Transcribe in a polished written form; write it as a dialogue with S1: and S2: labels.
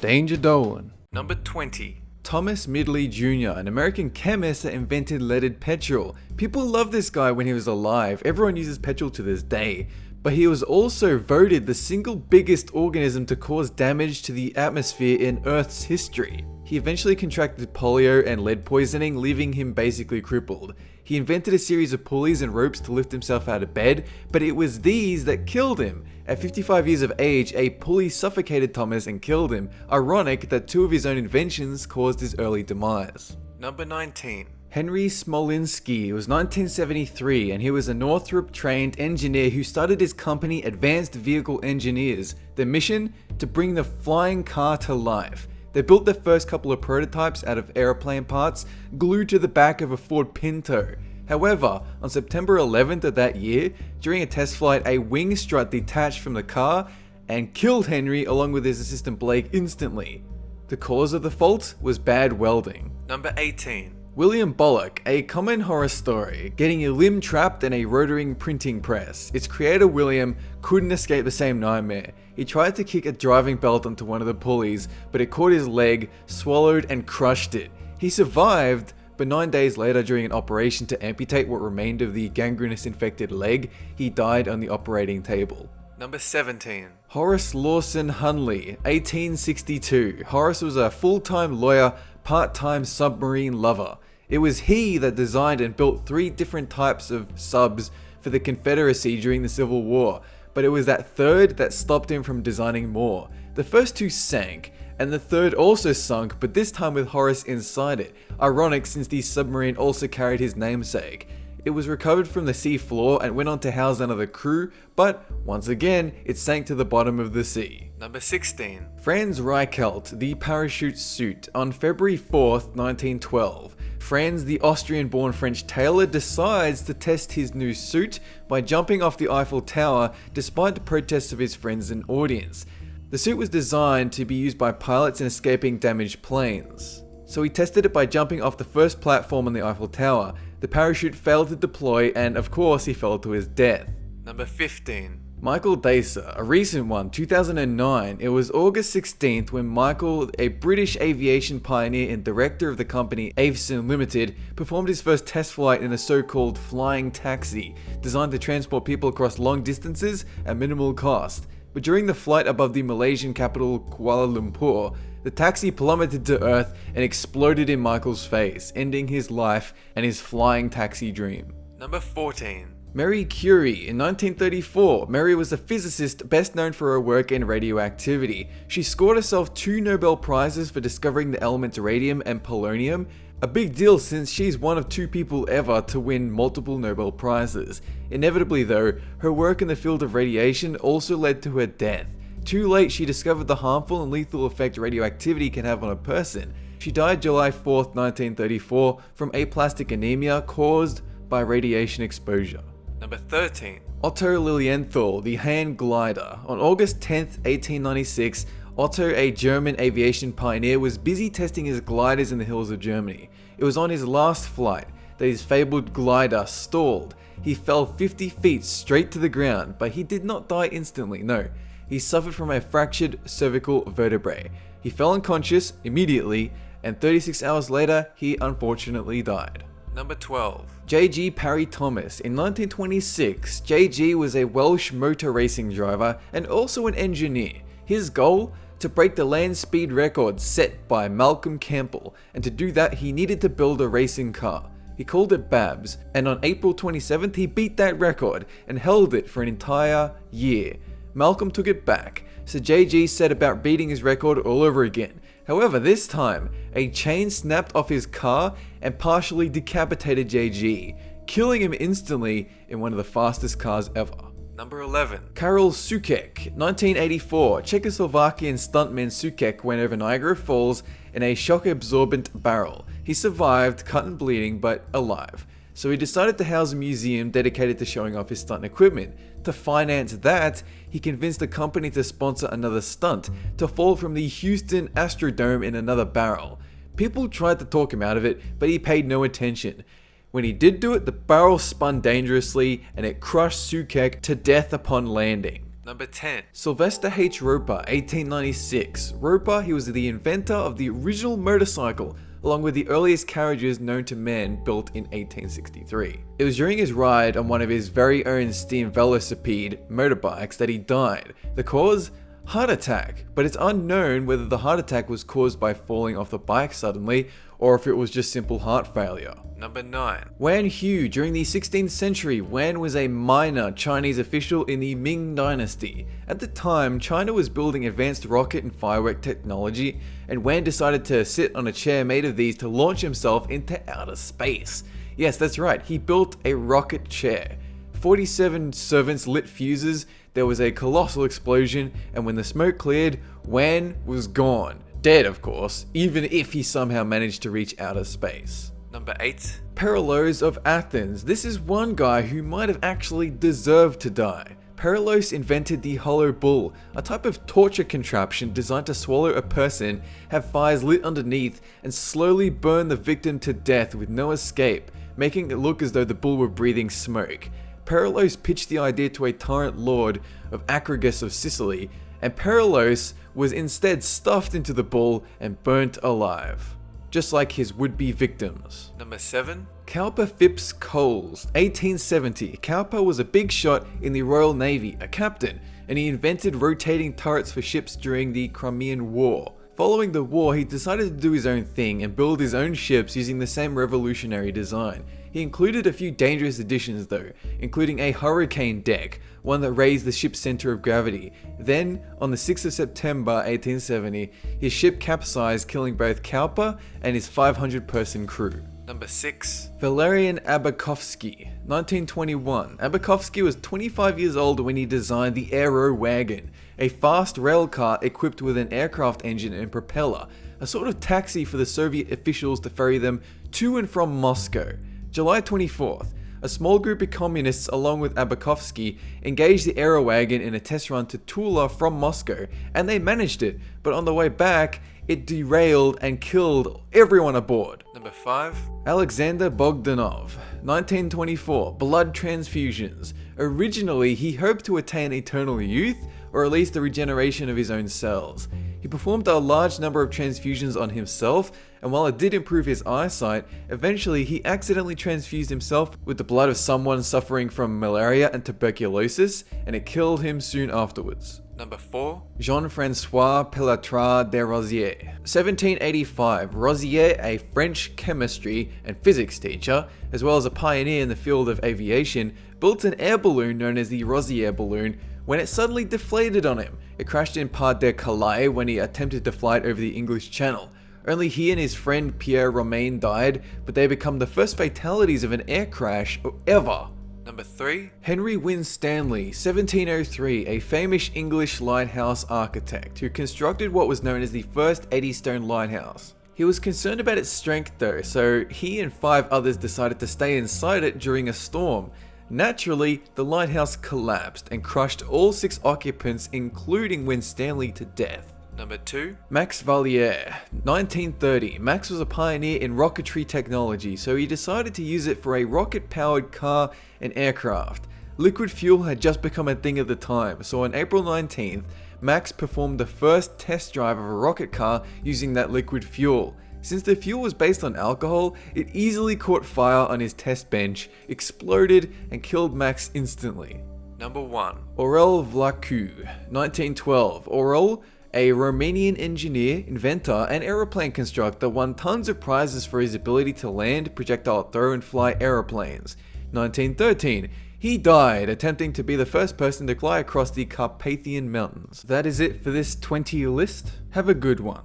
S1: Danger Dolan.
S2: Number 20.
S1: Thomas Midgley Jr., an American chemist that invented leaded petrol. People love this guy when he was alive. Everyone uses petrol to this day. But he was also voted the single biggest organism to cause damage to the atmosphere in Earth's history. He eventually contracted polio and lead poisoning, leaving him basically crippled. He invented a series of pulleys and ropes to lift himself out of bed, but it was these that killed him. At 55 years of age, a pulley suffocated Thomas and killed him. Ironic that two of his own inventions caused his early demise.
S2: Number 19.
S1: Henry Smolenski. It was 1973 and he was a Northrop-trained engineer who started his company Advanced Vehicle Engineers. Their mission? To bring the flying car to life. They built their first couple of prototypes out of airplane parts glued to the back of a Ford Pinto. However, on September 11th of that year, during a test flight, a wing strut detached from the car and killed Henry along with his assistant Blake instantly. The cause of the fault was bad welding.
S2: Number 18.
S1: William Bullock, a common horror story, getting a limb trapped in a rotary printing press. Its creator William couldn't escape the same nightmare. He tried to kick a driving belt onto one of the pulleys, but it caught his leg, swallowed and crushed it. He survived, but 9 days later during an operation to amputate what remained of the gangrenous infected leg, he died on the operating table.
S2: Number 17.
S1: Horace Lawson Hundley, 1862. Horace was a full-time lawyer, part-time submarine lover. It was he that designed and built 3 different types of subs for the Confederacy during the Civil War, but it was that third that stopped him from designing more. The first 2 sank, and the third also sunk, but this time with Horace inside it. Ironic since the submarine also carried his namesake. It was recovered from the sea floor and went on to house another crew, but once again, it sank to the bottom of the sea.
S2: Number 16.
S1: Franz Reichelt, the parachute suit. On February 4th, 1912, Franz, the Austrian-born French tailor, decides to test his new suit by jumping off the Eiffel Tower despite the protests of his friends and audience. The suit was designed to be used by pilots in escaping damaged planes. So he tested it by jumping off the first platform on the Eiffel Tower. The parachute failed to deploy and of course he fell to his death.
S2: Number 15.
S1: Michael Dacer, a recent one, 2009. It was August 16th when Michael, a British aviation pioneer and director of the company Aviation Limited, performed his first test flight in a so-called flying taxi, designed to transport people across long distances at minimal cost. But during the flight above the Malaysian capital Kuala Lumpur, the taxi plummeted to Earth and exploded in Michael's face, ending his life and his flying taxi dream.
S2: Number 14.
S1: Marie Curie. In 1934, Marie was a physicist best known for her work in radioactivity. She scored herself 2 Nobel Prizes for discovering the elements radium and polonium, a big deal since she's one of 2 people ever to win multiple Nobel Prizes. Inevitably though, her work in the field of radiation also led to her death. Too late, she discovered the harmful and lethal effect radioactivity can have on a person. She died July 4th, 1934 from aplastic anemia caused by radiation exposure.
S2: Number 13.
S1: Otto Lilienthal, the hand glider. On August 10th, 1896, Otto, a German aviation pioneer, was busy testing his gliders in the hills of Germany. It was on his last flight that his fabled glider stalled. He fell 50 feet straight to the ground, but he did not die instantly, no. He suffered from a fractured cervical vertebrae. He fell unconscious immediately, and 36 hours later, he unfortunately died.
S2: Number 12.
S1: J.G. Parry-Thomas. In 1926, J.G. was a Welsh motor racing driver and also an engineer. His goal? To break the land speed record set by Malcolm Campbell, and to do that he needed to build a racing car. He called it Babs, and on April 27th he beat that record and held it for an entire year. Malcolm took it back, so JG set about beating his record all over again. However, this time, a chain snapped off his car and partially decapitated JG, killing him instantly in one of the fastest cars ever.
S2: Number 11.
S1: Karel Sue Keck, 1984. Czechoslovakian stuntman Sue Keck went over Niagara Falls in a shock-absorbent barrel. He survived, cut and bleeding, but alive. So he decided to house a museum dedicated to showing off his stunt equipment. To finance that, he convinced a company to sponsor another stunt, to fall from the Houston Astrodome in another barrel. People tried to talk him out of it, but he paid no attention. When he did do it, the barrel spun dangerously and it crushed Sue Keck to death upon landing.
S2: Number 10.
S1: Sylvester H. Roper, 1896. Roper, he was the inventor of the original motorcycle, along with the earliest carriages known to man built in 1863. It was during his ride on one of his very own steam velocipede motorbikes that he died. The cause? Heart attack, but it's unknown whether the heart attack was caused by falling off the bike suddenly or if it was just simple heart failure.
S2: Number 9.
S1: Wan Hu. During the 16th century, Wan was a minor Chinese official in the Ming Dynasty. At the time, China was building advanced rocket and firework technology, and Wan decided to sit on a chair made of these to launch himself into outer space. Yes, that's right, he built a rocket chair. 47 servants lit fuses, there was a colossal explosion, and when the smoke cleared, Wan was gone. Dead, of course, even if he somehow managed to reach outer space.
S2: Number 8.
S1: Parry-Thomas of Athens. This is one guy who might have actually deserved to die. Parry-Thomas invented the hollow bull, a type of torture contraption designed to swallow a person, have fires lit underneath, and slowly burn the victim to death with no escape, making it look as though the bull were breathing smoke. Parry-Thomas pitched the idea to a tyrant lord of Acragas of Sicily, and Parry-Thomas was instead stuffed into the bull and burnt alive, just like his would-be victims.
S2: Number 7.
S1: Cowper Phipps Coles, 1870. Cowper was a big shot in the Royal Navy, a captain, and he invented rotating turrets for ships during the Crimean War. Following the war, he decided to do his own thing and build his own ships using the same revolutionary design. He included a few dangerous additions though, including a hurricane deck, one that raised the ship's center of gravity. Then, on the 6th of September 1870, his ship capsized, killing both Cowper and his 500-person crew.
S2: Number 6.
S1: Valerian Abakovsky, 1921. Abakovsky was 25 years old when he designed the Aero Wagon, a fast rail car equipped with an aircraft engine and propeller, a sort of taxi for the Soviet officials to ferry them to and from Moscow. July 24th, a small group of communists along with Abakovsky engaged the Aero Wagon in a test run to Tula from Moscow, and they managed it, but on the way back, it derailed and killed everyone aboard.
S2: Number 5.
S1: Alexander Bogdanov, 1924. Blood transfusions. Originally, he hoped to attain eternal youth, or at least the regeneration of his own cells. He performed a large number of transfusions on himself, and while it did improve his eyesight, eventually he accidentally transfused himself with the blood of someone suffering from malaria and tuberculosis, and it killed him soon afterwards.
S2: Number 4.
S1: Jean-Francois Pelletras de Rosier, 1785. Rosier, a French chemistry and physics teacher, as well as a pioneer in the field of aviation, built an air balloon known as the Rosier balloon when it suddenly deflated on him. It crashed in Pas de Calais when he attempted to fly it over the English Channel. Only he and his friend Pierre Romain died, but they become the first fatalities of an air crash ever.
S2: Number 3.
S1: Henry Winstanley, 1703, a famous English lighthouse architect who constructed what was known as the first Eddystone lighthouse. He was concerned about its strength though, so he and 5 others decided to stay inside it during a storm. Naturally, the lighthouse collapsed and crushed all 6 occupants, including Winstanley, to death.
S2: Number 2.
S1: Max Valliere, 1930. Max was a pioneer in rocketry technology, so he decided to use it for a rocket-powered car and aircraft. Liquid fuel had just become a thing at the time, so on April 19th, Max performed the first test drive of a rocket car using that liquid fuel. Since the fuel was based on alcohol, it easily caught fire on his test bench, exploded, and killed Max instantly.
S2: Number 1.
S1: Aurel Vlacu, 1912. Aurel, a Romanian engineer, inventor, and aeroplane constructor, won tons of prizes for his ability to land, projectile throw, and fly aeroplanes. 1913. He died attempting to be the first person to fly across the Carpathian Mountains. That is it for this 20 list. Have a good one.